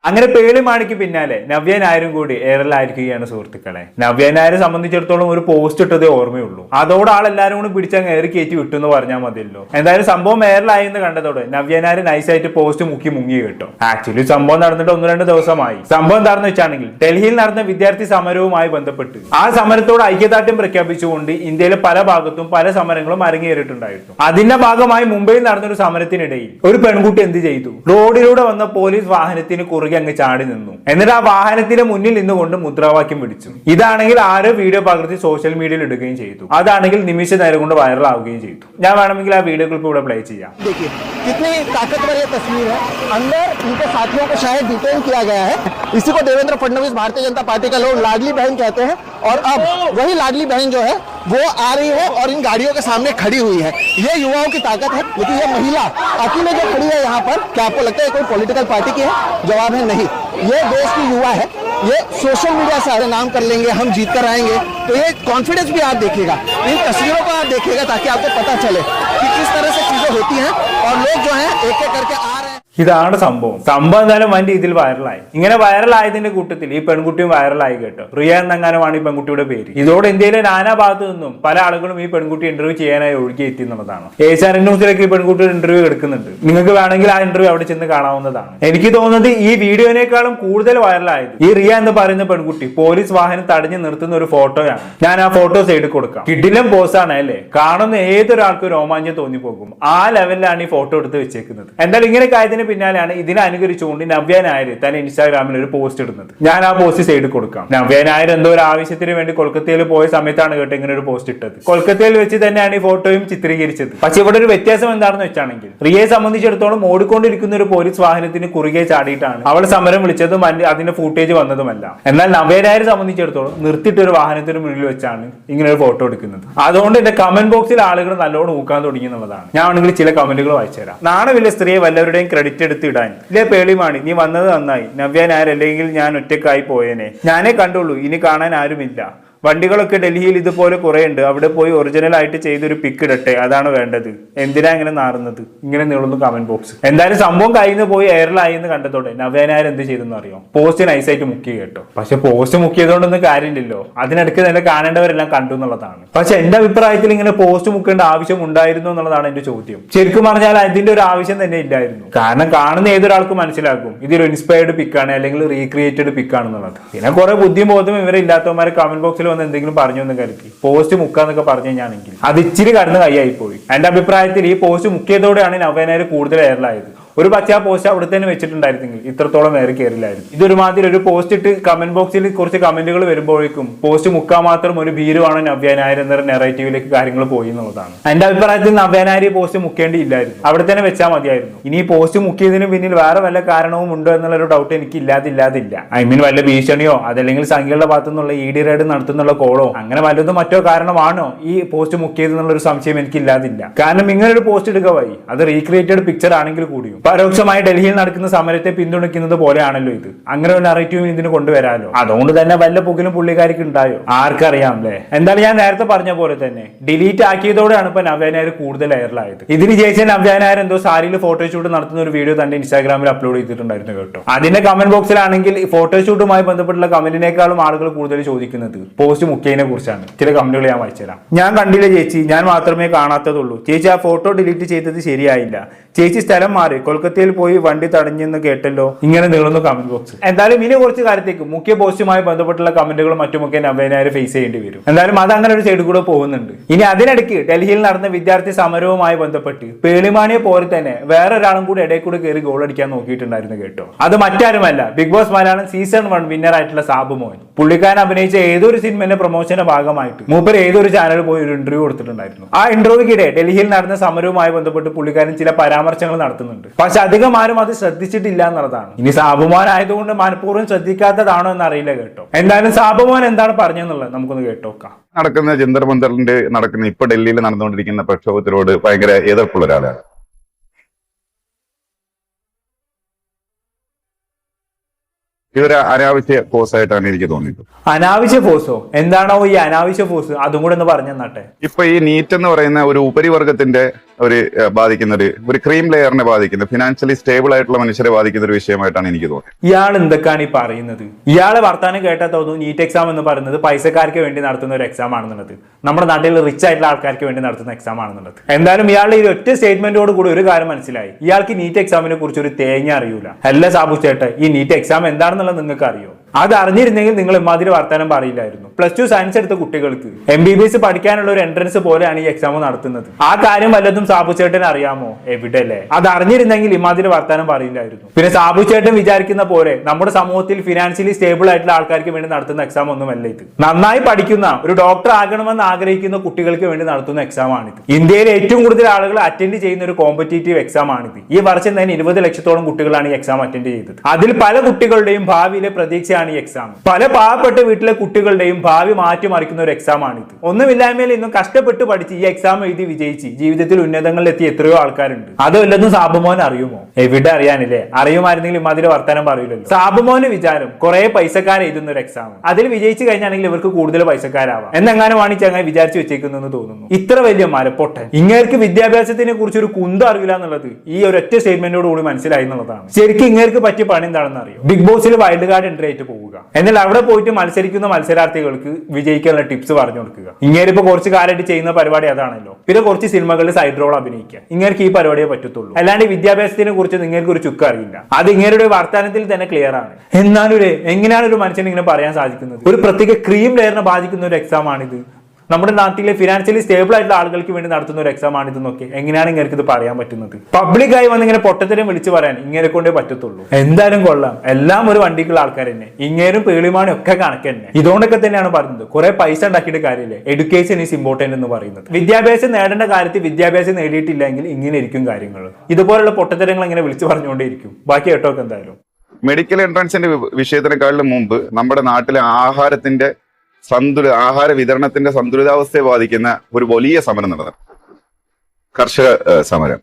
അങ്ങനെ പേളിമാണിക്ക് പിന്നാലെ നവ്യ നായരും കൂടി എയറിലായിരിക്കുകയാണ് സുഹൃത്തുക്കളെ. നവ്യ നായരെ സംബന്ധിച്ചിടത്തോളം ഒരു പോസ്റ്റ് ഇട്ടതേ ഓർമ്മയുള്ളൂ. അതോടെ ആളെല്ലാരും കൂടി പിടിച്ചങ്ങ് എയർ കയറ്റി വിട്ടു എന്ന് പറഞ്ഞാൽ മതിയല്ലോ. എന്തായാലും സംഭവം എയറിലായി എന്ന് കണ്ടതോടെ നവ്യ നായർ നൈസായിട്ട് പോസ്റ്റ് മുങ്ങി കേട്ടോ. ആക്ച്വലി സംഭവം നടന്നിട്ട് 1-2 ദിവസമായി. സംഭവം എന്താണെന്ന് വെച്ചാണെങ്കിൽ ഡൽഹിയിൽ നടന്ന വിദ്യാർത്ഥി സമരവുമായി ബന്ധപ്പെട്ട് ആ സമരത്തോട് ഐക്യദാർഢ്യം പ്രഖ്യാപിച്ചുകൊണ്ട് ഇന്ത്യയിലെ പല ഭാഗത്തും പല സമരങ്ങളും അരങ്ങേറിയിട്ടുണ്ടായിരുന്നു. അതിന്റെ ഭാഗമായി മുംബൈയിൽ നടന്നൊരു സമരത്തിനിടയിൽ ഒരു പെൺകുട്ടി എന്ത് ചെയ്തു? റോഡിലൂടെ വന്ന പോലീസ് വാഹനത്തിന് കുറുകെ അങ്ങ് ചാടി നിന്നു. എന്നിട്ട് ആ വാഹനത്തിന്റെ മുന്നിൽ നിന്നുകൊണ്ട് മുദ്രാവാക്യം വിളിച്ചു. ഇതാണെങ്കിൽ ആരോ വീഡിയോ പകർത്തി സോഷ്യൽ മീഡിയയിൽ ഇടുകയും ചെയ്തു. അതാണെങ്കിൽ നിമിഷ നേരം കൊണ്ട് വൈറൽ ആവുകയും ചെയ്തു. ഞാൻ വേണമെങ്കിൽ ആ വീഡിയോ ക്ലിപ്പ് ഇവിടെ പ്ലേ ചെയ്യാം. कितनी ताकतवर ये तस्वीर है। अंदर उनके साथियों को शायद डिटेन किया गया है। इसी को देवेंद्र फडणवीस भारतीय जनता पार्टी का लोग लाडली बहन कहते हैं और अब वही लाडली बहन जो है वो आ रही है और इन गाड़ियों के सामने खड़ी हुई है। ये युवाओं की ताकत है। लेकिन ये महिला अकेले जो खड़ी है यहाँ पर, क्या आपको लगता है कोई पॉलिटिकल पार्टी की है? जवाब है नहीं। ये देश की युवा है। ये सोशल मीडिया से अरे नाम कर लेंगे, हम जीत कर आएंगे, तो ये कॉन्फिडेंस भी आप देखिएगा, इन तस्वीरों को आप देखिएगा ताकि आपको पता चले कि किस तरह से चीजें होती हैं और लोग जो हैं एक एक करके आ रहे हैं। ഇതാണ് സംഭവം. എന്തായാലും വൻ രീതിയിൽ വൈറലായി. ഇങ്ങനെ വൈറലായതിന്റെ കൂട്ടത്തിൽ ഈ പെൺകുട്ടിയും വൈറലായി കേട്ടോ. റിയ എന്നെങ്ങാനുമാണ് ഈ പെൺകുട്ടിയുടെ പേര്. ഇതോടെ ഇന്ത്യയിലെ നാനാ ഭാഗത്തു നിന്നും പല ആളുകളും ഈ പെൺകുട്ടി ഇന്റർവ്യൂ ചെയ്യാനായി ഒഴുകിയെത്തി എന്നുള്ളതാണ്. ഏഷ്യാനെറ്റ് ന്യൂസിലേക്ക് ഈ പെൺകുട്ടിയുടെ ഇന്റർവ്യൂ എടുക്കുന്നുണ്ട്. നിങ്ങൾക്ക് വേണമെങ്കിൽ ആ ഇന്റർവ്യൂ അവിടെ ചെന്ന് കാണാവുന്നതാണ്. എനിക്ക് തോന്നുന്നത് ഈ വീഡിയോനേക്കാളും കൂടുതൽ വൈറലായത് ഈ റിയ എന്ന് പറയുന്ന പെൺകുട്ടി പോലീസ് വാഹനം തടഞ്ഞു നിർത്തുന്ന ഒരു ഫോട്ടോയാണ്. ഞാൻ ആ ഫോട്ടോ സൈഡിൽ കൊടുക്കാം. കിടിലം പോസാണ് അല്ലേ? കാണുന്ന ഏതൊരാൾക്കും രോമാഞ്ചം തോന്നിപ്പോകും. ആ ലെവലിലാണ് ഈ ഫോട്ടോ എടുത്ത് വെച്ചേക്കുന്നത്. എന്തായാലും ഇങ്ങനെ കാര്യത്തിന് പിന്നാലെയാണ് ഇതിനെ അനുകരിച്ചുകൊണ്ട് നവ്യ നായർ തന്നെ ഇൻസ്റ്റാഗ്രാമിൽ ഒരു പോസ്റ്റ് ഇടുന്നത്. ഞാൻ ആ പോസ്റ്റ് സൈഡിൽ കൊടുക്കാം. നവ്യ നായർ എന്തോ ഒരു ആവശ്യത്തിന് വേണ്ടി കൊൽക്കത്തയിൽ പോയ സമയത്താണ് കേട്ടോ ഇങ്ങനെ ഒരു പോസ്റ്റ് ഇട്ടത്. കൊൽക്കത്തയിൽ വെച്ച് തന്നെയാണ് ഈ ഫോട്ടോയും ചിത്രീകരിച്ചത്. പക്ഷെ ഇവിടെ ഒരു വ്യത്യാസം എന്താണെന്ന് വെച്ചാണെങ്കിൽ റിയയെ സംബന്ധിച്ചിടത്തോളം ഓടിക്കൊണ്ടിരിക്കുന്ന ഒരു പോലീസ് വാഹനത്തിന് കുറുകെ ചാടിയിട്ടാണ് അവൾ സമരം വിളിച്ചതും അതിന്റെ ഫൂട്ടേജ് വന്നതുമല്ല. എന്നാൽ നവ്യ നായരെ സംബന്ധിച്ചിടത്തോളം നിർത്തിയിട്ട് ഒരു വാഹനത്തിന് മുന്നിൽ വെച്ചാണ് ഇങ്ങനെ ഒരു ഫോട്ടോ എടുക്കുന്നത്. അതുകൊണ്ട് എന്റെ കമന്റ് ബോക്സിൽ ആളുകൾ നല്ലോണം ഊക്കാൻ തുടങ്ങി എന്നുള്ളതാണ്. ഞാൻ ആണെങ്കിൽ ചില കമന്റുകൾ വായിച്ചു തരാം. നാണമില്ല സ്ത്രീയെ വല്ലവരുടെയും ക്രെഡിറ്റ് എടുത്ത് ഇടാൻ. ഇല്ലേ പേളിമാണി, നീ വന്നത് നന്നായി. നവ്യ നായർ അല്ലെങ്കിൽ ഞാൻ ഒറ്റക്കായി പോയേനെ. ഞാനേ കണ്ടുള്ളൂ, ഇനി കാണാൻ ആരുമില്ല. വണ്ടികളൊക്കെ ഡൽഹിയിൽ ഇതുപോലെ കുറെ ഉണ്ട്. അവിടെ പോയി ഒറിജിനൽ ആയിട്ട് ചെയ്തൊരു പിക്ക് ഇടട്ടെ, അതാണ് വേണ്ടത്. എന്തിനാ ഇങ്ങനെ നാറുന്നത്? ഇങ്ങനെ നീളുന്നു കമന്റ് ബോക്സ്. എന്തായാലും സംഭവം കഴിഞ്ഞ് പോയി എയറിലായി എന്ന് കണ്ടതോടെ നവ്യ നായർ എന്ത് ചെയ്തെന്ന് അറിയോ? പോസ്റ്റ് നൈസായിട്ട് മുക്കി കേട്ടോ. പക്ഷെ പോസ്റ്റ് മുക്കിയതുകൊണ്ടൊന്നും കാര്യമില്ലല്ലോ. അതിനിടയ്ക്ക് തന്നെ കാണേണ്ടവരെല്ലാം കണ്ടു എന്നുള്ളതാണ്. പക്ഷെ എന്റെ അഭിപ്രായത്തിൽ ഇങ്ങനെ പോസ്റ്റ് മുക്കേണ്ട ആവശ്യം ഉണ്ടായിരുന്നു എന്നുള്ളതാണ് എന്റെ ചോദ്യം. ശരിക്കും പറഞ്ഞാൽ അതിന്റെ ഒരു ആവശ്യം തന്നെ ഇല്ലായിരുന്നു. കാരണം കാണുന്ന ഏതൊരാൾക്കും മനസ്സിലാക്കും ഇതൊരു ഇൻസ്പയർഡ് പിക്കാണ് അല്ലെങ്കിൽ റീക്രിയേറ്റഡ് പിക്കാണെന്നുള്ളത്. പിന്നെ കുറെ ബുദ്ധിയും ബോധവും ഇവരെ ഇല്ലാത്തവന്മാരെ കമന്റ് ബോക്സിൽ എന്തെങ്കിലും പറഞ്ഞു എന്ന് കരുതി പോസ്റ്റ് മുക്കാന്നൊക്കെ പറഞ്ഞു കഴിഞ്ഞാണെങ്കിൽ അത് ഇച്ചിരി കടന്ന് കൈയായി പോയി. എന്റെ അഭിപ്രായത്തിൽ ഈ പോസ്റ്റ് മുക്കിയതോടെയാണ് നവ്യ നായർ കൂടുതൽ വൈറലായത്. ഒരു പക്ഷേ ആ പോസ്റ്റ് അവിടെ തന്നെ വെച്ചിട്ടുണ്ടായിരുന്നെങ്കിൽ ഇത്രത്തോളം വേറെ കയറില്ലായിരുന്നു. ഇതൊരുമാതിരി ഒരു പോസ്റ്റ് ഇട്ട് കമന്റ് ബോക്സിൽ കുറച്ച് കമന്റുകൾ വരുമ്പോഴേക്കും പോസ്റ്റ് മുക്കാൻ മാത്രം ഒരു ഭീരുവാണ് നവ്യ നായർ എന്ന നെറേറ്റീവിലേക്ക് കാര്യങ്ങൾ പോയി എന്നുള്ളതാണ്. എന്റെ അഭിപ്രായത്തിൽ നവ്യ നായർ ഈ പോസ്റ്റ് മുക്കേണ്ടിയില്ലായിരുന്നു, അവിടെ തന്നെ വെച്ചാൽ മതിയായിരുന്നു. ഇനി ഈ പോസ്റ്റ് മുക്കിയതിന് പിന്നിൽ വേറെ വല്ല കാരണവും ഉണ്ടോ എന്നുള്ള ഒരു ഡൗട്ട് എനിക്ക് ഇല്ലാതില്ല. ഐ മീൻ വല്ല ഭീഷണിയോ അതല്ലെങ്കിൽ സംഘികളുടെ ഭാഗത്തു നിന്നുള്ള ED റെയ്ഡ് നടത്തുന്നുള്ള കോളോ അങ്ങനെ വല്ലതും മറ്റോ കാരണമാണോ ഈ പോസ്റ്റ് മുക്കിയത് എന്നുള്ള ഒരു സംശയം എനിക്ക് ഇല്ലാതില്ല. കാരണം ഇങ്ങനെ ഒരു പോസ്റ്റ് എടുക്കുക വഴി അത് റീക്രിയേറ്റഡ് പിക്ചർ ആണെങ്കിൽ കൂടിയും പരോക്ഷമായി ഡൽഹിയിൽ നടക്കുന്ന സമരത്തെ പിന്തുണയ്ക്കുന്നത് പോലെയാണല്ലോ ഇത്. അങ്ങനെ ഒരു നറേറ്റീവ് ഇതിന് കൊണ്ടുവരാലോ. അതുകൊണ്ട് തന്നെ വല്ല പുകിലും പുള്ളിക്കാരിക്ക് ഉണ്ടായോ ആർക്കറിയാം അല്ലേ? എന്തായാലും ഞാൻ നേരത്തെ പറഞ്ഞ പോലെ തന്നെ ഡിലീറ്റ് ആക്കിയതോടെയാണ് ഇപ്പൊ നവ്യ നായർ കൂടുതൽ വൈറലായത്. ഇതിന് ശേഷം നവ്യ നായർ എന്തോ സാരിയിൽ ഫോട്ടോഷൂട്ട് നടത്തുന്ന ഒരു വീഡിയോ തന്റെ ഇൻസ്റ്റാഗ്രാമിൽ അപ്ലോഡ് ചെയ്തിട്ടുണ്ടായിരുന്നു കേട്ടോ. അതിന്റെ കമന്റ് ബോക്സിലാണെങ്കിൽ ഫോട്ടോഷൂട്ടുമായി ബന്ധപ്പെട്ടുള്ള കമന്റിനേക്കാളും ആളുകൾ കൂടുതൽ ചോദിക്കുന്നത് പോസ്റ്റ് മുക്കിയതിനെ കുറിച്ചാണ്. ചില കമന്റുകൾ ഞാൻ വായിച്ചുതരാം. ഞാൻ കണ്ടില്ല ചേച്ചി, ഞാൻ മാത്രമേ കാണാത്തതുള്ളൂ. ചേച്ചി ആ ഫോട്ടോ ഡിലീറ്റ് ചെയ്തത് ശരിയായില്ല. ചേച്ചി സ്ഥലം മാറി, കൊൽക്കത്തയിൽ പോയി വണ്ടി തടഞ്ഞെന്ന് കേട്ടല്ലോ. ഇങ്ങനെ നീളുന്നു കമന്റ് ബോക്സ്. എന്തായാലും ഇനി കുറച്ച് കാലത്തേക്ക് മുഖ്യ പോസ്റ്റുമായി ബന്ധപ്പെട്ടുള്ള കമന്റുകളും മറ്റുമൊക്കെ നവ്യ നായർ ഫേസ് ചെയ്യേണ്ടി വരും. എന്തായാലും അത് അങ്ങനെ ഒരു സൈഡ് കൂടെ പോകുന്നുണ്ട്. ഇനി അതിനിടയ്ക്ക് ഡൽഹിയിൽ നടന്ന വിദ്യാർത്ഥി സമരവുമായി ബന്ധപ്പെട്ട് പേളിമാണിയെ പോലെ തന്നെ വേറെ ഒരാളും കൂടി ഇടയിൽ കൂടെ കയറി ഗോൾ അടിക്കാൻ നോക്കിയിട്ടുണ്ടായിരുന്നു കേട്ടോ. അത് മറ്റാരുമല്ല, big boss Malayalam season 1 winner ആയിട്ടുള്ള സാബു മോൻ. പുള്ളിക്കാരൻ അഭിനയിച്ച ഏതൊരു സിനിമയുടെ പ്രൊമോഷന്റെ ഭാഗമായിട്ട് മൂപ്പർ ഏതൊരു ചാനലിൽ പോയി ഒരു ഇന്റർവ്യൂ കൊടുത്തിട്ടുണ്ടായിരുന്നു. ആ ഇന്റർവ്യൂക്കിടെ ഡൽഹിയിൽ നടന്ന സമരവുമായി ബന്ധപ്പെട്ട് പുള്ളിക്കാരൻ ചില പരാമർശങ്ങൾ നടത്തുന്നുണ്ട്. പക്ഷെ അധികം ആരും അത് ശ്രദ്ധിച്ചിട്ടില്ല എന്നുള്ളതാണ്. ഇനി സാബുമോൻ ആയതുകൊണ്ട് മനഃപൂർവ്വം ശ്രദ്ധിക്കാത്തതാണോ എന്ന് അറിയില്ല കേട്ടോ. എന്തായാലും സാബുമോൻ എന്താണ് പറഞ്ഞെന്നുള്ളത് നമുക്കൊന്ന് കേട്ടോക്കാം. നടക്കുന്ന ജന്തർ മന്ദറിന്റെ നടക്കുന്ന ഇപ്പൊ ഡൽഹിയിൽ നടന്നുകൊണ്ടിരിക്കുന്ന പ്രക്ഷോഭത്തിനോട് ഭയങ്കര എതിർപ്പുള്ള ഒരാളാണ്. ഇതൊരു അനാവശ്യ കോഴ്സായിട്ടാണ് എനിക്ക് തോന്നിയത്. അനാവശ്യ ഫോഴ്സോ? എന്താണോ ഈ അനാവശ്യ ഫോഴ്സ്? അതും കൂടെ ഒന്ന് പറഞ്ഞു തന്നാട്ടെ. ഇപ്പൊ ഈ നീറ്റ് എന്ന് പറയുന്ന ഒരു ഉപരിവർഗത്തിന്റെ ബാധിക്കുന്ന ഒരു ക്രീം ലെയറിനെ ബാധിക്കുന്ന, ഫിനാൻഷ്യലി സ്റ്റേബിൾ ആയിട്ടുള്ള മനുഷ്യരെ ബാധിക്കുന്ന ഒരു വിഷയമായിട്ടാണ് എനിക്ക് തോന്നിയത്. ഇയാൾ എന്തൊക്കെയാണ് ഈ പറയുന്നത്? ഇയാളെ വർത്താനം കേട്ടാൽ തോന്നുന്നു നീറ്റ് എക്സാം എന്ന് പറയുന്നത് പൈസക്കാർക്ക് വേണ്ടി നടത്തുന്ന ഒരു എക്സാം ആണെന്നുള്ളത്, നമ്മുടെ നാട്ടിൽ റിച്ച് ആയിട്ടുള്ള ആൾക്കാർക്ക് വേണ്ടി നടത്തുന്ന എക്സാം ആണെന്നുള്ളത്. എന്തായാലും ഇയാളുടെ ഈ ഒറ്റ സ്റ്റേറ്റ്മെന്റോട് കൂടി ഒരു കാര്യം മനസ്സിലായി, ഇയാൾക്ക് നീറ്റ് എക്സാമിനെ കുറിച്ച് ഒരു തേങ്ങ അറിയൂല. അല്ല സാബു ചേട്ടാ, ഈ നീറ്റ് എക്സാം എന്താണെന്നുള്ളത് നിങ്ങൾക്ക് അറിയോ? അത് അറിഞ്ഞിരുന്നെങ്കിൽ നിങ്ങൾ ഇമാതിരി വർത്താനം പറയില്ലായിരുന്നു. +2 സയൻസ് എടുത്ത കുട്ടികൾക്ക് MBBS പഠിക്കാനുള്ള ഒരു എൻട്രൻസ് പോലെയാണ് ഈ എക്സാം നടത്തുന്നത്. ആ കാര്യം വല്ലതും സാബു ചേട്ടന് അറിയാമോ? എവിടെ അല്ലേ? അത് അറിഞ്ഞിരുന്നെങ്കിൽ ഇമാതിരി വർത്താനം പറയില്ലായിരുന്നു. പിന്നെ സാബു ചേട്ടൻ വിചാരിക്കുന്ന പോലെ നമ്മുടെ സമൂഹത്തിൽ ഫിനാൻഷ്യലി സ്റ്റേബിൾ ആയിട്ടുള്ള ആൾക്കാർക്ക് വേണ്ടി നടത്തുന്ന എക്സാം ഒന്നുമല്ല ഇത്. നന്നായി പഠിക്കുന്ന ഒരു ഡോക്ടർ ആകണമെന്ന് ആഗ്രഹിക്കുന്ന കുട്ടികൾക്ക് വേണ്ടി നടത്തുന്ന എക്സാം ആണിത്. ഇന്ത്യയിൽ ഏറ്റവും കൂടുതൽ ആളുകൾ അറ്റൻഡ് ചെയ്യുന്ന ഒരു കോമ്പറ്റേറ്റീവ് എക്സാം ആണിത്. ഈ വർഷം തന്നെ 20 ലക്ഷത്തോളം കുട്ടികളാണ് ഈ എക്സാം അറ്റൻഡ് ചെയ്തത്. അതിൽ പല കുട്ടികളുടെയും ഭാവിയിലെ പ്രതീക്ഷയാണ് ഈ എക്സാം. പല പാവപ്പെട്ട വീട്ടിലെ കുട്ടികളുടെയും ഭാവി മാറ്റിമറിക്കുന്ന ഒരു എക്സാം ആണിത്. ഒന്നുമില്ലായ്മയിൽ ഇന്നും കഷ്ടപ്പെട്ട് പഠിച്ച് ഈ എക്സാം എഴുതി വിജയിച്ച് ജീവിതത്തിൽ ഉന്നതങ്ങളിൽ എത്തിയ എത്രയോ ആൾക്കാരുണ്ട്. അതല്ലെന്നും സാബുമോൻ അറിയുമോ? എവിടെ അറിയാനില്ലേ? അറിയുമായിരുന്നെങ്കിൽ ഇമാതിരി വർത്താനം പറയില്ലല്ലോ. സാബുമോന് വിചാരം കുറെ പൈസക്കാരെ എഴുതുന്ന ഒരു എക്സാം, അതിൽ വിജയിച്ചു കഴിഞ്ഞാണെങ്കിൽ ഇവർക്ക് കൂടുതൽ പൈസക്കാരാവാം എന്നെങ്ങാനുമാണ് ഈ ചങ്ങായി വിചാരിച്ചു വെച്ചേക്കുന്നതെന്ന് തോന്നുന്നു. ഇത്ര വലിയ മരപ്പൊട്ടൻ ഇങ്ങേർക്ക് വിദ്യാഭ്യാസത്തിനെ കുറിച്ച് ഒരു കുന്തം അറിയില്ല എന്നുള്ളത് ഈ ഒരൊറ്റ സ്റ്റേറ്റ്മെന്റോട് കൂടി മനസ്സിലായി എന്നുള്ളതാണ്. ശരിക്കും ഇങ്ങേർക്ക് പറ്റിയ പണി എന്താണെന്ന് അറിയോ? ബിഗ് ബോസിൽ വൈൽഡ് കാർഡ് എൻട്രി ആയിട്ട് പോവുക, എന്നാൽ അവിടെ പോയിട്ട് മത്സരിക്കുന്ന മത്സരാർത്ഥികൾക്ക് വിജയിക്കാനുള്ള ടിപ്സ് പറഞ്ഞു കൊടുക്കുക. ഇങ്ങേരിപ്പോ കുറച്ച് കാലമായിട്ട് ചെയ്യുന്ന പരിപാടി അതാണല്ലോ. പിന്നെ കുറച്ച് സിനിമകളിൽ സൈഡ് റോൾ അഭിനയിക്കുക. ഇങ്ങേർക്ക് ഈ പരിപാടിയെ പറ്റത്തുള്ളൂ. അല്ലാണ്ട് വിദ്യാഭ്യാസത്തിനെ കുറിച്ച് നിങ്ങൾക്ക് ഒരു ചുക്ക് അറിയില്ല. അത് ഇങ്ങേരുടെ വർത്തമാനത്തിൽ തന്നെ ക്ലിയർ ആണ്. എന്നാലും എങ്ങനെയാണ് ഒരു മനുഷ്യന് ഇങ്ങനെ പറയാൻ സാധിക്കുന്നത്? ഒരു പ്രത്യേക ക്രീം ലെയറിനെ ബാധിക്കുന്ന ഒരു എക്സാം ആണിത്. നമ്മുടെ നാട്ടിലെ ഫിനാൻഷ്യലി സ്റ്റേബിൾ ആയിട്ടുള്ള ആളുകൾക്ക് വേണ്ടി നടത്തുന്ന ഒരു എക്സാം ആണ് ഇതെന്നൊക്കെ എങ്ങനെയാണ് ഇങ്ങനെ ഇത് പറയാൻ പറ്റുന്നത്? പബ്ലിക്കായി വന്ന് ഇങ്ങനെ പൊട്ടത്തിനും വിളിച്ചു പറയാൻ ഇങ്ങനെ കൊണ്ടേ പറ്റത്തുള്ളൂ. എന്തായാലും കൊള്ളാം, എല്ലാം ഒരു വണ്ടിക്കുള്ള ആൾക്കാർ തന്നെ. ഇങ്ങേരും പേളിമാണി ഒക്കെ കണക്ക് തന്നെ. ഇതുകൊണ്ടൊക്കെ തന്നെയാണ് പറയുന്നത് കുറെ പൈസ ഉണ്ടാക്കിയിട്ട് കാര്യമില്ല, എഡ്യൂക്കേഷൻ ഈസ് ഇമ്പോർട്ടന്റ് എന്ന് പറയുന്നത്. വിദ്യാഭ്യാസം നേടേണ്ട കാര്യത്തിൽ വിദ്യാഭ്യാസം നേടിയിട്ടില്ലെങ്കിൽ ഇങ്ങനെ ഇരിക്കും കാര്യങ്ങൾ. ഇതുപോലുള്ള പൊട്ടത്തരങ്ങൾ ഇങ്ങനെ വിളിച്ചു പറഞ്ഞുകൊണ്ടേയിരിക്കും. ബാക്കി കേട്ടോക്കെ എന്തായാലും. മെഡിക്കൽ എൻട്രൻസിന്റെ വിഷയത്തിനെക്കാളും മുമ്പ് നമ്മുടെ നാട്ടിലെ ആഹാര വിതരണത്തിന്റെ സന്തുലിതാവസ്ഥയെ ബാധിക്കുന്ന ഒരു വലിയ സമരം നടന്നു, കർഷക സമരം.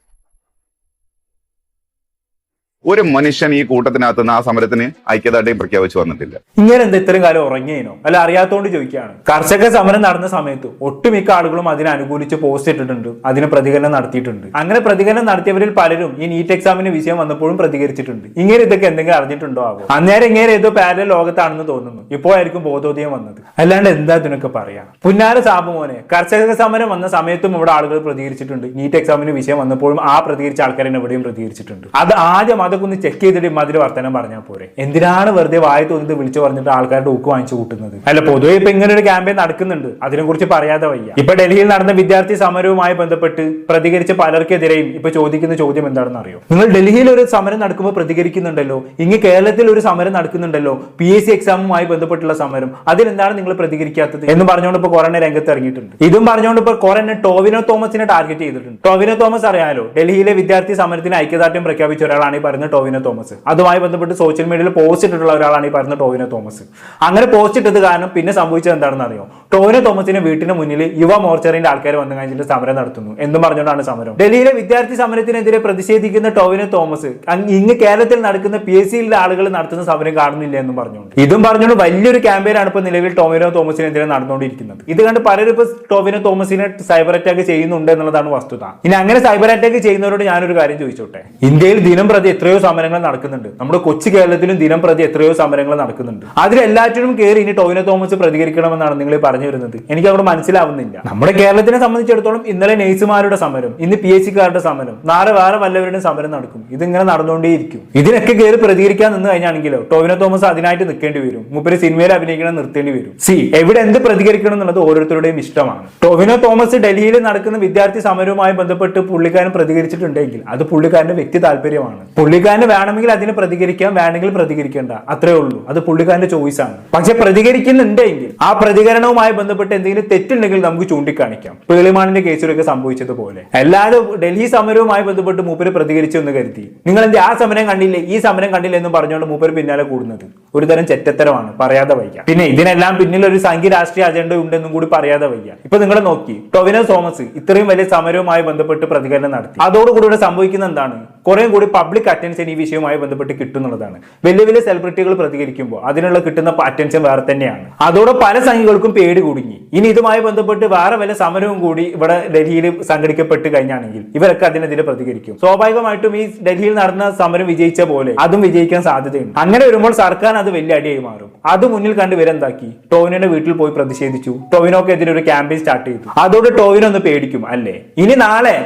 ഒരു മനുഷ്യൻ ഈ കൂട്ടത്തിനകത്ത് നിന്ന് ആ സമരത്തിന് ഐക്യദാർഢ്യം പ്രഖ്യാപിച്ചു വന്നിട്ടില്ല. ഇങ്ങനെ എന്താ ഇത്രയും കാലം ഉറങ്ങിയേനോ? അല്ല അറിയാത്തോണ്ട് ചോദിക്കുകയാണ്. കർഷക സമരം നടന്ന സമയത്ത് ഒട്ടുമിക്ക ആളുകളും അതിനെ അനുകൂലിച്ച് പോസ്റ്റ് ഇട്ടിട്ടുണ്ട്, അതിന് പ്രതികരണം നടത്തിയിട്ടുണ്ട്. അങ്ങനെ പ്രതികരണം നടത്തിയവരിൽ പലരും ഈ നീറ്റ് എക്സാമിന് വിഷയം വന്നപ്പോഴും പ്രതികരിച്ചിട്ടുണ്ട്. ഇങ്ങനെ ഇതൊക്കെ എന്തെങ്കിലും അറിഞ്ഞിട്ടുണ്ടോ ആവോ? അന്നേരം ഇങ്ങനെ ഏതോ പാരലൽ ലോകത്താണെന്ന് തോന്നുന്നു. ഇപ്പോഴായിരിക്കും ബോധോദയം വന്നത്. അല്ലാണ്ട് എന്താ ഇതിനൊക്കെ പറയാം? പുന്നാര സാബുമോനെ, കർഷക സമരം വന്ന സമയത്തും ഇവിടെ ആളുകൾ പ്രതികരിച്ചിട്ടുണ്ട്. നീറ്റ് എക്സാമിന് വിഷയം വന്നപ്പോഴും ആ പ്രതികരിച്ച ആൾക്കാരെ എവിടെയും പ്രതികരിച്ചിട്ടുണ്ട്. അത് ആദ്യം അതൊക്കെ ഒന്ന് ചെക്ക് ചെയ്തിട്ട് മധുര വർത്തനം പറഞ്ഞാൽ പോരെ? എന്തിനാണ് വെറുതെ വായ തോന്നിട്ട് വിളിച്ചു പറഞ്ഞിട്ട് ആൾക്കാരുടെ ഊക്ക് വാങ്ങിച്ചു കൂട്ടുന്നത്? അല്ല, പൊതുവെ ഇപ്പൊ ഇങ്ങനെ ഒരു ക്യാമ്പയിൻ നടക്കുന്നുണ്ട്, അതിനെ കുറിച്ച് പറയാതെ വയ്യ. ഇപ്പൊ ഡൽഹിയിൽ നടന്ന വിദ്യാർത്ഥി സമരവുമായി ബന്ധപ്പെട്ട് പ്രതികരിച്ച പലർക്കെതിരെയും ഇപ്പൊ ചോദിക്കുന്ന ചോദ്യം എന്താണെന്ന് അറിയോ? നിങ്ങൾ ഡൽഹിയിൽ ഒരു സമരം നടക്കുമ്പോൾ പ്രതികരിക്കുന്നുണ്ടല്ലോ, ഇങ്ങ് കേരളത്തിൽ ഒരു സമരം നടക്കുന്നുണ്ടല്ലോ, PSC എക്സാമുമായി ബന്ധപ്പെട്ടുള്ള സമരം, അതിലെന്താണ് നിങ്ങൾ പ്രതികരിക്കാത്തത് എന്ന് പറഞ്ഞുകൊണ്ട് ഇപ്പൊ കൊറോണ രംഗത്ത് ഇറങ്ങിയിട്ടുണ്ട്. ഇതും പറഞ്ഞുകൊണ്ട് ഇപ്പൊ കൊറോണ ടോവിനോ തോമസിനെ ടാർഗറ്റ് ചെയ്തിട്ടുണ്ട്. ടോവിനോ തോമസ് അറിയാലോ, ഡൽഹിയിലെ വിദ്യാർത്ഥി സമരത്തിന് ഐക്യദാർഢ്യം പ്രഖ്യാപിച്ച ഒരാളാണ് ഈ പറയുന്നത് ടോവിനോ തോമസ്. അതുമായി ബന്ധപ്പെട്ട് സോഷ്യൽ മീഡിയയിൽ പോസ്റ്റ് ഇട്ടിട്ടുള്ള ഒരാളാണ് ഈ പറയുന്ന ടോവിനോ തോമസ്. അങ്ങനെ പോസ്റ്റ് ഇട്ടത് കാരണം പിന്നെ സംഭവിച്ചത് എന്താണെന്ന് അറിയോ? ടോവിനോ തോമസിന്റെ വീട്ടിന് മുന്നിൽ യുവ മോർച്ചറിന്റെ ആൾക്കാർ വന്നു കഴിഞ്ഞിട്ട് സമരം നടത്തുന്നു എന്നും പറഞ്ഞുകൊണ്ടാണ് സമരം. ഡൽഹിയിലെ വിദ്യാർത്ഥി സമരത്തിനെതിരെ പ്രതിഷേധിക്കുന്ന ടോവിനോ തോമസ് ഇന്ന് കേരളത്തിൽ നടക്കുന്ന PSCയിലെ ആളുകൾ നടത്തുന്ന സമരം കാണുന്നില്ല എന്നും പറഞ്ഞുകൊണ്ട് ഇതും പറഞ്ഞുകൊണ്ട് വലിയൊരു ക്യാമ്പയിനാണ് ഇപ്പൊ നിലവിൽ ടോവിനോ തോമസിനെതിരെ നടന്നുകൊണ്ടിരിക്കുന്നത്. ഇത് കണ്ട് പലരും ഇപ്പൊ ടോവിനോ തോമസിനെ സൈബർ അറ്റാക്ക് ചെയ്യുന്നുണ്ട് എന്നുള്ളതാണ് വസ്തുത. ഇനി അങ്ങനെ സൈബർ അറ്റാക്ക് ചെയ്യുന്നവരോട് ഞാനൊരു കാര്യം ചോദിച്ചോട്ടെ. ഇന്ത്യയിൽ ദിനം പ്രതി എത്രയോ സമരങ്ങൾ നടക്കുന്നുണ്ട്. നമ്മുടെ കൊച്ചു കേരളത്തിലും ദിനം പ്രതി എത്രയോ സമരങ്ങൾ നടക്കുന്നുണ്ട്. അതിലെല്ലാറ്റിനും കയറി ഇനി ടോവിനോ തോമസ് പ്രതികരിക്കണമെന്നാണ് നിങ്ങൾ പറഞ്ഞു വരുന്നത്. എനിക്ക് അവിടെ മനസ്സിലാവുന്നില്ല. നമ്മുടെ കേരളത്തിനെ സംബന്ധിച്ചിടത്തോളം ഇന്നലെ നേഴ്സുമാരുടെ സമരം, ഇന്ന് PSCക്കാരുടെ സമരം, നാളെ വേറെ വല്ലവരുടെയും സമരം നടക്കും. ഇതിങ്ങനെ നടന്നുകൊണ്ടേയിരിക്കും. ഇതിനൊക്കെ കയറി പ്രതികരിക്കാൻ നിന്ന് കഴിഞ്ഞാണെങ്കിലോ ടോവിനോ തോമസ് അതിനായിട്ട് നിൽക്കേണ്ടി വരും. മുപ്പര് സിനിമയിൽ അഭിനയിക്കണം നിർത്തേണ്ടി വരും. എവിടെ എന്ത് പ്രതികരിക്കണം എന്നുള്ളത് ഓരോരുത്തരുടെയും ഇഷ്ടമാണ്. ടോവിനോ തോമസ് ഡൽഹിയിൽ നടക്കുന്ന വിദ്യാർത്ഥി സമരവുമായി ബന്ധപ്പെട്ട് പുള്ളിക്കാരൻ പ്രതികരിച്ചിട്ടുണ്ടെങ്കിൽ അത് പുള്ളിക്കാരന്റെ വ്യക്തി താല്പര്യമാണ്. പുള്ളിക്കാരന് വേണമെങ്കിൽ അതിന് പ്രതികരിക്കാം, വേണമെങ്കിൽ പ്രതികരിക്കേണ്ട, അത്രേ ഉള്ളൂ. അത് പുള്ളിക്കാരന്റെ ചോയ്സ് ആണ്. പക്ഷെ പ്രതികരിക്കുന്നുണ്ടെങ്കിൽ ആ പ്രതികരണവുമായി ബന്ധപ്പെട്ട് എന്തെങ്കിലും തെറ്റുണ്ടെങ്കിൽ നമുക്ക് ചൂണ്ടിക്കാണിക്കാം. പേളിമാണിന്റെ കേസിലൊക്കെ സംഭവിച്ചതുപോലെ. അല്ലാതെ ഡൽഹി സമരവുമായി ബന്ധപ്പെട്ട് മൂപ്പര് പ്രതികരിച്ചു എന്ന് കരുതി നിങ്ങൾ എന്ത് ആ സമരം കണ്ടില്ലേ, ഈ സമരം കണ്ടില്ല എന്ന് പറഞ്ഞുകൊണ്ട് മൂപ്പര് പിന്നാലെ കൂടുന്നത് ഒരു തരം ചെറ്റത്തരമാണ്, പറയാതെ വയ്യ. പിന്നെ ഇതിനെല്ലാം പിന്നിൽ ഒരു സംഘി രാഷ്ട്രീയ അജണ്ട ഉണ്ടെന്നും കൂടി പറയാതെ വയ്യ. ഇപ്പൊ നിങ്ങൾ നോക്കി, ടോവിനോ തോമസ് ഇത്രയും വലിയ സമരവുമായി ബന്ധപ്പെട്ട് പ്രതികരണം നടത്തി. അതോടുകൂടി സംഭവിക്കുന്ന എന്താണ്? കുറെ കൂടി പബ്ലിക് അറ്റൻഷൻ അറ്റൻഷൻ ഈ വിഷയവുമായി ബന്ധപ്പെട്ട് കിട്ടുന്നുള്ളതാണ്. വലിയ വലിയ സെലിബ്രിറ്റികൾ പ്രതികരിക്കുമ്പോൾ അതിനുള്ള കിട്ടുന്ന അറ്റൻഷൻ വേറെ തന്നെയാണ്. അതോടെ പല സംഘികൾക്കും പേടി കുടുങ്ങി. ഇനി ഇതുമായി ബന്ധപ്പെട്ട് വേറെ വല്ല സമരവും കൂടി ഇവിടെ ഡൽഹിയിൽ സംഘടിക്കപ്പെട്ട് കഴിഞ്ഞാണെങ്കിൽ ഇവരൊക്കെ അതിനെതിരെ പ്രതികരിക്കും. സ്വാഭാവികമായിട്ടും ഈ ഡൽഹിയിൽ നടന്ന സമരം വിജയിച്ച പോലെ അതും വിജയിക്കാൻ സാധ്യതയുണ്ട്. അങ്ങനെ വരുമ്പോൾ സർക്കാർ അത് വലിയ അടിയായി മാറും. അത് മുന്നിൽ കണ്ട് ഇവരെന്താക്കി, ടോവിനോയുടെ വീട്ടിൽ പോയി പ്രതിഷേധിച്ചു. ടോവിനോക്കെതിരെ ഒരു ക്യാമ്പയിൻ സ്റ്റാർട്ട് ചെയ്തു. അതോടെ ടോവിനോ ഒന്ന് പേടിക്കും അല്ലേ. ഇനി നാളെ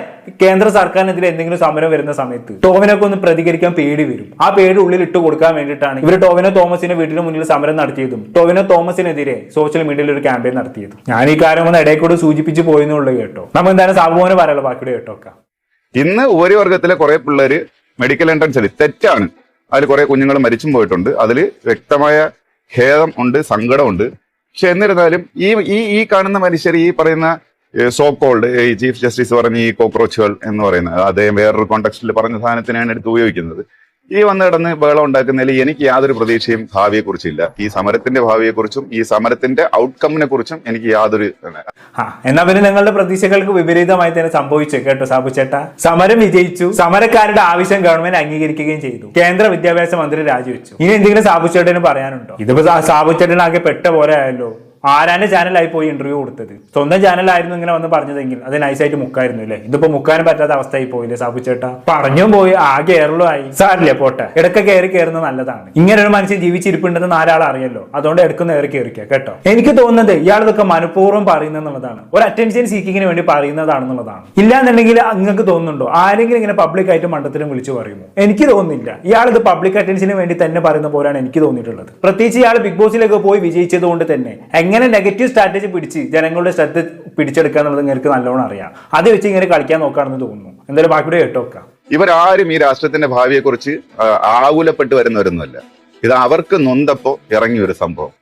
കേന്ദ്ര സർക്കാരിനെതിരെ എന്തെങ്കിലും സമരം വരുന്ന സമയത്ത് ടോവിനൊക്കെ ഒന്ന് പ്രതികരിക്കാൻ പേടി വരും. ആ പേടി ഉള്ളിൽ ഇട്ട് കൊടുക്കാൻ വേണ്ടിയിട്ടാണ് ഇവർ ടോവിനോ തോമസിന്റെ വീടിന് മുന്നിൽ സമരം നടത്തിയതും ടോവിനോ തോമസിനെതിരെ സോഷ്യൽ മീഡിയയിൽ ഒരു ക്യാമ്പയിൻ നടത്തിയതും. ഞാൻ ഈ കാര്യം ഒന്ന് ഇടയിൽ കൂടെ സൂചിപ്പിച്ച് പോയെന്നുള്ളൂ കേട്ടോ. നമുക്ക് എന്തായാലും സാബുവിനെ പറയാലോ ബാക്കിയുടെ കേട്ടോക്കാം. ഇന്ന് ഉപരിവർഗത്തിലെ കുറെ പിള്ളേര് മെഡിക്കൽ എൻട്രൻസിൽ തെറ്റാണ്, അതിൽ കുറെ കുഞ്ഞുങ്ങൾ മരിച്ചും പോയിട്ടുണ്ട്. അതിൽ വ്യക്തമായ ഖേദം ഉണ്ട്, സങ്കടമുണ്ട്. പക്ഷെ എന്നിരുന്നാലും ഈ കാണുന്ന മനുഷ്യർ, ഈ പറയുന്ന സോ കോൾഡ് ഈ ചീഫ് ജസ്റ്റിസ് പറഞ്ഞ ഈ കോക്രോച്ചുകൾ എന്ന് പറയുന്നത്, അദ്ദേഹം വേറൊരു കോണ്ടെക്സ്റ്റിൽ പറഞ്ഞ സാധനത്തിനാണ് എടുത്ത് ഉപയോഗിക്കുന്നത്. ഈ വന്ന് കിടന്ന് ബഹളം ഉണ്ടാക്കുന്നതിൽ എനിക്ക് യാതൊരു പ്രതീക്ഷയും ഭാവിയെക്കുറിച്ചില്ല. ഈ സമരത്തിന്റെ ഭാവിയെക്കുറിച്ചും ഈ സമരത്തിന്റെ ഔട്ട്കമ്മിനെ കുറിച്ചും എനിക്ക് യാതൊരു എന്നാ പിന്നെ നിങ്ങളുടെ പ്രതീക്ഷകൾക്ക് വിപരീതമായി തന്നെ സംഭവിച്ചു കേട്ടോ സാബു ചേട്ടാ. സമരം വിജയിച്ചു, സമരക്കാരുടെ ആവശ്യം ഗവൺമെന്റ് അംഗീകരിക്കുകയും ചെയ്തു. കേന്ദ്ര വിദ്യാഭ്യാസ മന്ത്രി രാജിവെച്ചു. ഇനി എന്തെങ്കിലും സാബു ചേട്ടന് പറയാനുണ്ടോ? ഇതിപ്പോ സാബു ചേട്ടനാകെ പെട്ട പോലെ ആയല്ലോ. ആരാന്റെ ചാനലായി പോയി ഇന്റർവ്യൂ കൊടുത്തത്? സ്വന്തം ചാനലായിരുന്നു ഇങ്ങനെ വന്ന് പറഞ്ഞതെങ്കിൽ അത് നൈസായിട്ട് മുക്കായിരുന്നു അല്ലേ. ഇതിപ്പോ മുക്കാനും പറ്റാത്ത അവസ്ഥയായി പോയില്ലേ സാബു ചേട്ടാ. പറഞ്ഞും പോയി ആകെ എയറിലുമായി. സാറില്ലേ പോട്ടെ, ഇടയ്ക്ക് കയറുന്നത് നല്ലതാണ്. ഇങ്ങനെ ഒരു മനുഷ്യൻ ജീവിച്ചിരിപ്പുണ്ടെന്ന് നാലാൾ അറിയല്ലോ, അതുകൊണ്ട് ഇടയ്ക്കൊന്ന് കയറിക്കുക കേട്ടോ. എനിക്ക് തോന്നുന്നത് ഇയാൾ ഇതൊക്കെ മനഃപൂർവ്വം പറയുന്നതെന്നുള്ളതാണ്, ഒരു അറ്റൻഷൻ സീക്കിങ്ങിന് വേണ്ടി പറയുന്നതാണെന്നുള്ളതാണ്. ഇല്ലാന്നുണ്ടെങ്കിൽ നിങ്ങൾക്ക് തോന്നുന്നുണ്ടോ ആരെങ്കിലും ഇങ്ങനെ പബ്ലിക് ആയിട്ട് മണ്ടത്തിലും വിളിച്ചു പറയുമോ? എനിക്ക് തോന്നുന്നില്ല. ഇയാൾ ഇത് പബ്ലിക് അറ്റൻഷന് വേണ്ടി തന്നെ പറയുന്ന പോലെയാണ് എനിക്ക് തോന്നിയിട്ടുള്ളത്. പ്രത്യേകിച്ച് ഇയാൾ ബിഗ് ബോസിലേക്ക് പോയി വിജയിച്ചത് കൊണ്ട് തന്നെ എങ്ങനെ നെഗറ്റീവ് സ്ട്രാറ്റജി പിടിച്ച് ജനങ്ങളുടെ ശ്രദ്ധ പിടിച്ചെടുക്കുക എന്നുള്ളത് നിങ്ങൾക്ക് നല്ലോണം അറിയാം. അത് വെച്ച് ഇങ്ങനെ കളിക്കാൻ നോക്കാണെന്ന് തോന്നുന്നു. എന്തായാലും ബാക്കിയുടെ കേട്ടോക്കാം. ഇവരാരും ഈ രാഷ്ട്രത്തിന്റെ ഭാവിയെക്കുറിച്ച് ആകുലപ്പെട്ട് വരുന്നവരൊന്നുമല്ല. ഇത് അവർക്ക് നൊന്തപ്പോ ഇറങ്ങിയ ഒരു സംഭവം.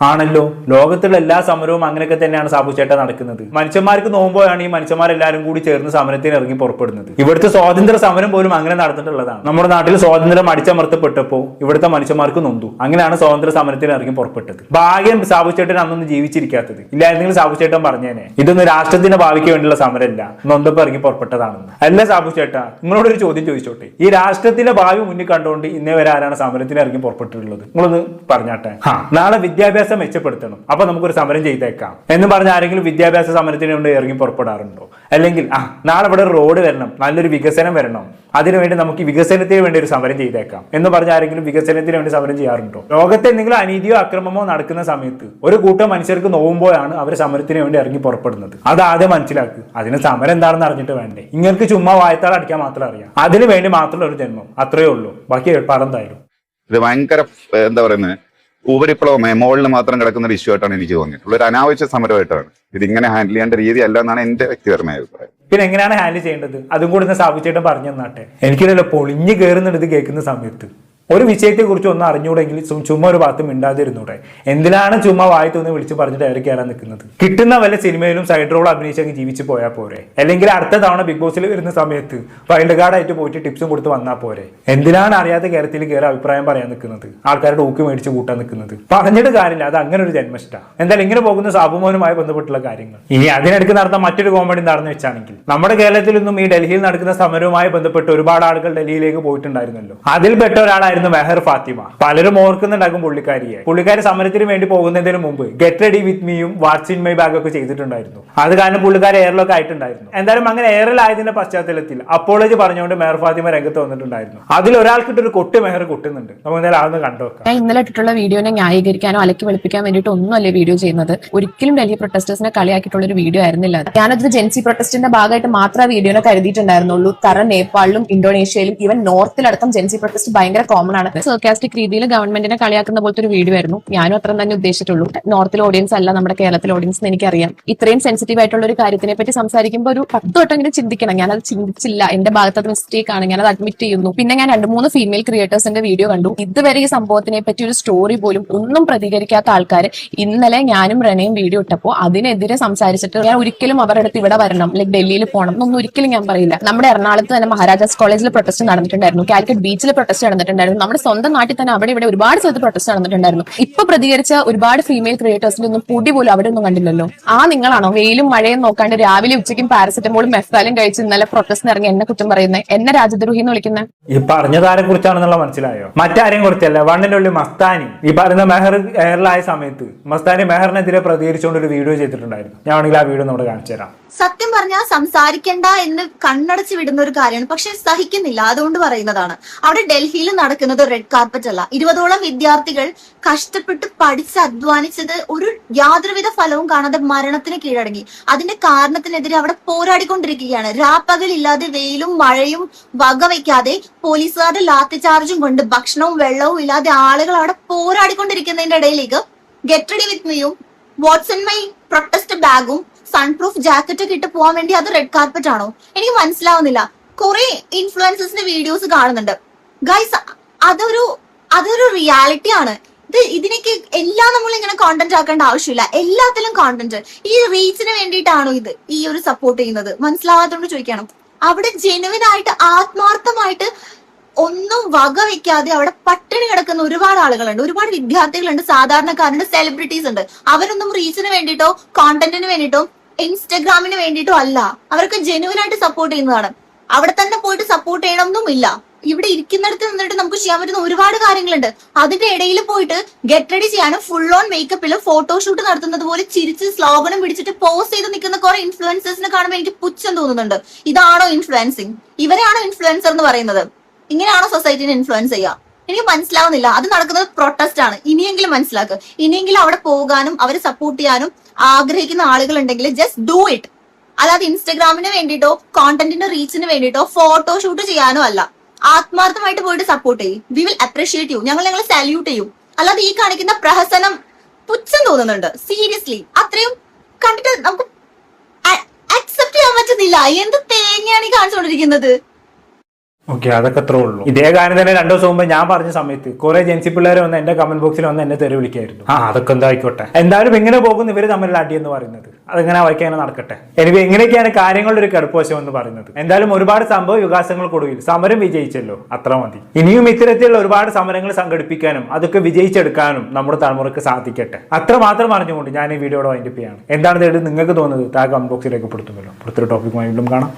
ആണല്ലോ. ലോകത്തുള്ള എല്ലാ സമരവും അങ്ങനെയൊക്കെ തന്നെയാണ് സാബു ചേട്ടൻ നടക്കുന്നത്. മനുഷ്യന്മാർക്ക് നോക്കുമ്പോഴാണ് ഈ മനുഷ്യന്മാരെല്ലാരും കൂടി ചേർന്ന് സമരത്തിന് ഇറങ്ങി പുറപ്പെടുന്നത്. ഇവിടുത്തെ സ്വാതന്ത്ര്യ സമരം പോലും അങ്ങനെ നടന്നിട്ടുള്ളതാണ്. നമ്മുടെ നാട്ടിൽ സ്വാതന്ത്ര്യം അടിച്ചമർത്തപ്പെട്ടപ്പോ ഇവിടുത്തെ മനുഷ്യന്മാർക്ക് നൊന്തു. അങ്ങനെയാണ് സ്വാതന്ത്ര്യ സമരത്തിന് ഇറങ്ങി പുറപ്പെട്ടത്. ഭാഗ്യം സാബു ചേട്ടൻ അന്നൊന്നും ജീവിച്ചിരിക്കാത്തത്. ഇല്ലായിരുന്നെങ്കിൽ സാബു ചേട്ടൻ പറഞ്ഞേനെ ഇതൊന്നും രാഷ്ട്രത്തിന്റെ ഭാവിക്ക് വേണ്ടിയുള്ള സമരമല്ല, നൊന്തപ്പോ ഇറങ്ങി പുറപ്പെട്ടതാണെന്ന്. അല്ല സാബു ചേട്ടാ, നിങ്ങളോടൊരു ചോദ്യം ചോദിച്ചോട്ടെ. ഈ രാഷ്ട്രത്തിന്റെ ഭാവി മുന്നിൽ കണ്ടുകൊണ്ട് ഇന്നേ വരെ ആരാണ് സമരത്തിന് ഇറങ്ങി പുറപ്പെട്ടിട്ടുള്ളത്? നിങ്ങളൊന്ന് പറഞ്ഞാട്ടെ. നാളെ വിദ്യാഭ്യാസം മെച്ചപ്പെടുത്തണം, അപ്പൊ നമുക്കൊരു സമരം ചെയ്തേക്കാം എന്ന് പറഞ്ഞ ആരെങ്കിലും വിദ്യാഭ്യാസ സമരത്തിന് കൊണ്ട് ഇറങ്ങി പുറപ്പെടാറുണ്ടോ? അല്ലെങ്കിൽ നാളെ ഇവിടെ റോഡ് വരണം, നല്ലൊരു വികസനം വരണം, അതിനുവേണ്ടി നമുക്ക് വികസനത്തിന് വേണ്ടി ഒരു സമരം ചെയ്തേക്കാം എന്ന് പറഞ്ഞ ആരെങ്കിലും വികസനത്തിന് വേണ്ടി സമരം ചെയ്യാറുണ്ടോ? ലോകത്തെ എന്തെങ്കിലും അനീതിയോ അക്രമമോ നടക്കുന്ന സമയത്ത് ഒരു കൂട്ടം മനുഷ്യർക്ക് നോവുമ്പോഴാണ് അവർ സമരത്തിന് വേണ്ടി ഇറങ്ങി പുറപ്പെടുന്നത്. അത് ആദ്യം മനസ്സിലാക്കുക. അതിന് സമരം എന്താണെന്ന് അറിഞ്ഞിട്ട് വേണ്ടേ. ഇങ്ങൾക്ക് ചുമ്മാ വായത്താൾ അടിക്കാൻ മാത്രം അറിയാം. അതിനു വേണ്ടി മാത്രമുള്ള ഒരു ജന്മം, അത്രയേ ഉള്ളൂ. ബാക്കി പറന്തായാലും ഇത് ഭയങ്കര എന്താ പറയുന്നത്, ഉപരിപ്ലവമേ മുകളിൽ മാത്രം കിടക്കുന്ന ഒരു ഇഷ്യൂ ആയിട്ടാണ് എനിക്ക് തോന്നിയിട്ടുള്ളത്. ഒരു അനാവശ്യ സമരമായിട്ടാണ്. ഇതിങ്ങനെ ഹാൻഡിൽ ചെയ്യേണ്ട രീതി അല്ല എന്നാണ് എന്റെ വ്യക്തിപരമായ അഭിപ്രായം. പിന്നെ എങ്ങനെയാണ് ഹാൻഡിൽ ചെയ്യേണ്ടത് അതും കൂടി ഒന്ന് സാബു ചേട്ടൻ പറഞ്ഞു തന്നാട്ടെ. എനിക്കിതല്ല പൊളിഞ്ഞു കയറുന്നുണ്ട് ഇത് കേൾക്കുന്ന സമയത്ത്. ഒരു വിഷയത്തെ കുറിച്ച് ഒന്നും അറിഞ്ഞൂടെങ്കിൽ ചുമ്മാ ഒരു ഭാഗത്ത് മിണ്ടാതിരുന്നൂടെ. എന്തിനാണ് ചുമ്മാ വായത്തൊന്ന് വിളിച്ച് പറഞ്ഞിട്ട് അയറി കയറാൻ നിൽക്കുന്നത്? കിട്ടുന്ന വല്ല സിനിമയിലും സൈഡ് റോൾ അഭിനയിച്ചങ്ങ് ജീവിച്ച് പോയാൽ പോരെ. അല്ലെങ്കിൽ അടുത്ത തവണ ബിഗ് ബോസിൽ വരുന്ന സമയത്ത് വൈൽഡ് കാർഡായിട്ട് പോയിട്ട് ടിപ്സും കൊടുത്ത് വന്നാൽ പോരെ. എന്തിനാണ് അറിയാത്ത കാര്യത്തിൽ കയറി അഭിപ്രായം പറയാൻ നിൽക്കുന്നത്, ആൾക്കാരുടെ ഊക്ക് മേടിച്ച് കൂട്ടാൻ നിൽക്കുന്നത്? പറഞ്ഞിട്ട് കാര്യമില്ല, അത് അങ്ങനെ ഒരു ജന്മഷ്ട. എന്തായാലും ഇങ്ങനെ പോകുന്ന സാബുമോനുമായി ബന്ധപ്പെട്ടുള്ള കാര്യങ്ങൾ. ഇനി അതിനിടയ്ക്ക് നടന്ന മറ്റൊരു കോമഡി നടന്നു വെച്ചാണെങ്കിൽ, നമ്മുടെ കേരളത്തിൽ നിന്നും ഈ ഡൽഹിയിൽ നടക്കുന്ന സമരവുമായി ബന്ധപ്പെട്ട് ഒരുപാട് ആളുകൾ ഡൽഹിയിലേക്ക് പോയിട്ടുണ്ടായിരുന്നല്ലോ. അതിൽപ്പെട്ട ഒരാളായിരുന്നു മെഹർ ഫാത്തിമ. പലരും ഓർക്കുന്നുണ്ടാകും പുള്ളിക്കാരിയെ. പുള്ളിക്കാരി സമരത്തിന് വേണ്ടി പോകുന്നതിന് മുമ്പ് ഗെറ്റ് റെഡി വിത്ത് മീയും വാട്സ് ഇൻ മൈ ബാഗ് ഒക്കെ ചെയ്തിട്ടുണ്ടായിരുന്നു. അത് കാരണം പുള്ളിക്കാരി എയറിലൊക്കെ ആയിട്ടുണ്ടായിരുന്നു. എന്തായാലും അങ്ങനെ എയറിലായതിന്റെ പശ്ചാത്തലത്തിൽ അപ്പോളജി പറഞ്ഞുകൊണ്ട് മെഹർ ഫാത്തിമ രംഗത്ത് വന്നിട്ടുണ്ടായിരുന്നു. അതിൽ ഒരാൾക്കിട്ടൊരു കൊട്ട് മെഹർ കൊട്ടുന്നുണ്ട്. നമുക്ക് എന്തായാലും അതൊന്ന് കണ്ടുവെക്കാം. ഞാൻ ഇന്നലെ ഇട്ടിട്ടുള്ള വീഡിയോനെ ന്യായീകരിക്കാനോ അലക്കി വെളുപ്പിക്കാൻ വേണ്ടിയിട്ട് ഒന്നുമല്ലേ വീഡിയോ ചെയ്യുന്നത്. ഒരിക്കലും ഡൽഹി പ്രൊട്ടസ്റ്റേഴ്സിനെ കളിയാക്കിയിട്ടുള്ള ഒരു വീഡിയോ ആയിരുന്നില്ല. ഞാനത് ജെൻസി പ്രൊട്ടസ്റ്റിന്റെ ഭാഗമായിട്ട് മാത്രമേ വീഡിയോനെ കരുതിയിട്ടുണ്ടായിരുന്നുള്ളൂ. കാരണം നേപ്പാളിലും ഇന്തോനേഷ്യയിലും ഈവൻ നോർത്തിലടക്കം ജെൻസി പ്രൊട്ടസ്റ്റ് ഭയങ്കര കോമൺ ആണ്. സർക്കാസ്റ്റിക് രീതിയിൽ ഗവൺമെന്റിനെ കളിയാക്കുന്ന പോലത്തെ ഒരു വീഡിയോ ആയിരുന്നു. ഞാനും അത്ര തന്നെ ഉദ്ദേശിച്ചിട്ടുള്ളൂ. നോർത്തിലെ ഓഡിയൻസ് അല്ല നമ്മുടെ കേരളത്തിലെ ഓഡിയൻസ് എന്ന് എനിക്കറിയാം. ഇത്രയും സെൻസിറ്റീവ് ആയിട്ടുള്ള ഒരു കാര്യത്തിനെ പറ്റി സംസാരിക്കുമ്പോൾ ഒരു 10 വട്ടമെങ്കിലും ചിന്തിക്കണം. ഞാനത് ചിന്തിച്ചില്ല, എന്റെ ഭാഗത്ത് അത് മിസ്റ്റേക്ക് ആണ്, ഞാനത് അഡ്മിറ്റ് ചെയ്യുന്നു. പിന്നെ ഞാൻ 2-3 ഫീമെയിൽ ക്രിയേറ്റേഴ്സിന്റെ വീഡിയോ കണ്ടു. ഇതുവരെ ഈ സംഭവത്തിനെ പറ്റി ഒരു സ്റ്റോറി പോലും ഒന്നും പ്രതികരിക്കാത്ത ആൾക്കാർ ഇന്നലെ ഞാനും റെനയും വീഡിയോ ഇട്ടപ്പോൾ അതിനെതിരെ സംസാരിച്ചിട്ട് ഞാൻ ഒരിക്കലും അവരുടെ അടുത്ത് ഇവിടെ വരണം, ലൈക് ഡൽഹിയിൽ പോകണം എന്നൊന്നും ഒരിക്കലും ഞാൻ പറയില്ല. നമ്മുടെ എറണാകുളത്ത് തന്നെ മഹാരാജാസ് കോളേജിൽ പ്രൊട്ടസ്റ്റ് നടന്നിട്ടുണ്ടായിരുന്നു, കാലിക്കറ്റ് ബീച്ചിൽ പ്രൊട്ടസ്റ്റ് നടന്നിട്ടുണ്ടായിരുന്നു, നടന്നിട്ടുണ്ടായിരുന്നു. നമ്മുടെ സ്വന്തം നാട്ടിൽ തന്നെ അവിടെ ഇവിടെ ഒരുപാട് സ്ഥലത്ത് പ്രൊട്ടസ്റ്റ് നടന്നിട്ടുണ്ടായിരുന്നു. ഇപ്പൊ പ്രതികരിച്ച ഒരുപാട് ഫീമെയിൽ ക്രിയേറ്റേഴ്സിന്റെ ഒന്നും പൊടി പോലും അവിടെ ഒന്നും കണ്ടില്ലല്ലോ. നിങ്ങളാണോ വെയിലും മഴയും നോക്കാണ്ട് രാവിലെ ഉച്ചയ്ക്കും പാരസെറ്റമോളും മെഫ്താലും കഴിച്ച് ഇന്നലെ പ്രൊട്ടസ്റ്റിന് ഇറങ്ങി എന്നെ കുറ്റം പറയുന്നത്, എന്നെ രാജ്യദ്രോഹി എന്ന് വിളിക്കുന്നത്? ഈ പറഞ്ഞതാരെ കുറിച്ചാണെന്നുള്ള മനസ്സിലായോ? മറ്റാരെയും കുറിച്ചല്ല. വണ്ണിനുള്ളിൽ മസ്താനി ഈ പറയുന്ന മെഹർ എയറിലായ സമയത്ത് മസ്താനി മെഹറിനെതിരെ പ്രതികരിച്ചുകൊണ്ട് ഒരു വീഡിയോ ചെയ്തിട്ടുണ്ടായിരുന്നു. ഞാൻ വേണമെങ്കിൽ ആ വീഡിയോ നമ്മുടെ കാണിച്ചു തരാം. സത്യം പറഞ്ഞാൽ സംസാരിക്കണ്ട എന്ന് കണ്ണടച്ച് വിടുന്ന ഒരു കാര്യമാണ്, പക്ഷെ സഹിക്കുന്നില്ല, അതുകൊണ്ട് പറയുന്നതാണ്. അവിടെ ഡൽഹിയിൽ നടക്കുന്നത് റെഡ് കാർപ്പറ്റ് അല്ല. 20ഓളം വിദ്യാർത്ഥികൾ കഷ്ടപ്പെട്ട് പഠിച്ച് അധ്വാനിച്ചത് ഒരു യാതൊരുവിധ ഫലവും കാണാതെ മരണത്തിന് കീഴടങ്ങി. അതിന്റെ കാരണത്തിനെതിരെ അവിടെ പോരാടിക്കൊണ്ടിരിക്കുകയാണ്. രാപ്പകലില്ലാതെ വെയിലും മഴയും വകവയ്ക്കാതെ പോലീസുകാരുടെ ലാത്തി ചാർജും കൊണ്ട് ഭക്ഷണവും വെള്ളവും ഇല്ലാതെ ആളുകൾ അവിടെ പോരാടിക്കൊണ്ടിരിക്കുന്നതിന്റെ ഇടയിലേക്ക് ഗെറ്റ് റെഡി വിത്ത് മീയും വാട്ട്സൺ മൈ പ്രൊട്ടസ്റ്റ് ബാഗും സൺപ്രൂഫ് ജാക്കറ്റ് ഒക്കെ ഇട്ട് പോകാൻ വേണ്ടി അത് റെഡ് കാർപ്പറ്റ് ആണോ? എനിക്ക് മനസ്സിലാവുന്നില്ല. കുറെ ഇൻഫ്ലുവൻസേഴ്സിന്റെ വീഡിയോസ് കാണുന്നുണ്ട് ഗൈസ്. അതൊരു റിയാലിറ്റി ആണ്. ഇതിനൊക്കെ എല്ലാം നമ്മൾ ഇങ്ങനെ കോണ്ടന്റ് ആക്കേണ്ട ആവശ്യമില്ല. എല്ലാത്തിലും കോണ്ടന്റ്. ഈ റീച്ചിന് വേണ്ടിയിട്ടാണോ ഈ ഒരു സപ്പോർട്ട് ചെയ്യുന്നത്? മനസ്സിലാവാത്തോണ്ട് ചോദിക്കണം. അവിടെ ജെനുവിൻ ആയിട്ട് ആത്മാർത്ഥമായിട്ട് ഒന്നും വക വെക്കാതെ അവിടെ പട്ടിണി കിടക്കുന്ന ഒരുപാട് ആളുകളുണ്ട്, ഒരുപാട് വിദ്യാർത്ഥികളുണ്ട്, സാധാരണക്കാരുണ്ട്, സെലിബ്രിറ്റീസ് ഉണ്ട്. അവരൊന്നും റീച്ചിന് വേണ്ടിയിട്ടോ കോണ്ടന്റിന് വേണ്ടിയിട്ടോ ഇൻസ്റ്റഗ്രാമിന് വേണ്ടിയിട്ടോ അല്ല, അവർക്ക് ജെനുവിൻ ആയിട്ട് സപ്പോർട്ട് ചെയ്യുന്നതാണ്. അവിടെ തന്നെ പോയിട്ട് സപ്പോർട്ട് ചെയ്യണമെന്നുമില്ല. ഇവിടെ ഇരിക്കുന്നിടത്ത് നിന്നിട്ട് നമുക്ക് ചെയ്യാൻ പറ്റുന്ന ഒരുപാട് കാര്യങ്ങളുണ്ട്. അതിന്റെ ഇടയിൽ പോയിട്ട് ഗെറ്റ് റെഡി ചെയ്യാനും ഫുൾ ഓൺ മേക്കപ്പിൽ ഫോട്ടോഷൂട്ട് നടത്തുന്നത് പോലെ ചിരിച്ച് സ്ലോഗനം പിടിച്ചിട്ട് പോസ്റ്റ് ചെയ്ത് നിൽക്കുന്ന കുറെ ഇൻഫ്ലുവൻസേഴ്സിനെ കാണുമ്പോൾ എനിക്ക് പുച്ഛം തോന്നുന്നുണ്ട്. ഇതാണോ ഇൻഫ്ലുവൻസിങ്? ഇവരെയാണോ ഇൻഫ്ലുവൻസർ എന്ന് പറയുന്നത്? ഇങ്ങനെയാണോ സൊസൈറ്റിനെ ഇൻഫ്ലുവൻസ് ചെയ്യുക? എനിക്ക് മനസ്സിലാവുന്നില്ല. അത് നടക്കുന്നത് പ്രൊട്ടസ്റ്റ് ആണ്. ഇനിയെങ്കിലും മനസ്സിലാക്കുക. ഇനിയെങ്കിലും അവിടെ പോകാനും അവരെ സപ്പോർട്ട് ചെയ്യാനും ആഗ്രഹിക്കുന്ന ആളുകൾ ഉണ്ടെങ്കിൽ ജസ്റ്റ് ഡു ഇറ്റ്. അല്ലാതെ ഇൻസ്റ്റഗ്രാമിന് വേണ്ടിയിട്ടോ കോണ്ടന്റിന്റെ റീച്ചിന് വേണ്ടിയിട്ടോ ഫോട്ടോഷൂട്ട് ചെയ്യാനോ അല്ല. ആത്മാർത്ഥമായിട്ട് പോയിട്ട് സപ്പോർട്ട് ചെയ്യും. We will appreciate you. ഞങ്ങൾ സാല്യൂട്ട് ചെയ്യും. അല്ലാതെ ഈ കാണിക്കുന്ന പ്രഹസനം പുച്ഛം തോന്നുന്നുണ്ട്. സീരിയസ്ലി അത്രയും കണ്ടിട്ട് നമുക്ക് അക്സെപ്റ്റ് ചെയ്യാൻ പറ്റുന്നില്ല. എന്ത് തേങ്ങയാണ് ഈ കാണിച്ചുകൊണ്ടിരിക്കുന്നത്? ഓക്കെ, അതൊക്കെ അത്രേ ഉള്ളൂ. ഇതേ കാര്യം തന്നെ 2 ദിവസം മുമ്പ് ഞാൻ പറഞ്ഞ സമയത്ത് കുറെ ജെൻസി പിള്ളേർ വന്ന് എന്റെ കമന്റ് ബോക്സിൽ വന്ന് എന്നെ തെറി വിളിക്കായിരുന്നു. അതൊക്കെ എന്തായിക്കോട്ടെ. എന്തായാലും എങ്ങനെ പോകുന്നു ഇവര് തമ്മിലുള്ള അടി എന്ന് പറയുന്നത്? അതെങ്ങനെ വായിക്കാൻ നടക്കട്ടെ. എനിക്ക് എങ്ങനെയൊക്കെയാണ് കാര്യങ്ങളുടെ ഒരു കിടപ്പുവശം എന്ന് പറയുന്നത്. എന്തായാലും ഒരുപാട് സംഭവ വികാസങ്ങൾക്കൊടുവിൽ സമരം വിജയിച്ചല്ലോ, അത്ര മതി. ഇനിയും ഇത്തരത്തിലുള്ള ഒരുപാട് സമരങ്ങൾ സംഘടിപ്പിക്കാനും അതൊക്കെ വിജയിച്ചെടുക്കാനും നമ്മുടെ തലമുറക്ക് സാധിക്കട്ടെ. അത്ര മാത്രം പറഞ്ഞുകൊണ്ട് ഞാൻ ഈ വീഡിയോയുടെ വൈൻഡപ്പ് ചെയ്യാണ്. എന്താണ് നിങ്ങൾക്ക് തോന്നുന്നത്? താഴെ കമന്റ് ബോക്സിലേക്ക് പെടുത്തുമല്ലോ. അടുത്തൊരു ടോപ്പിക്കുമായി വീണ്ടും കാണാം.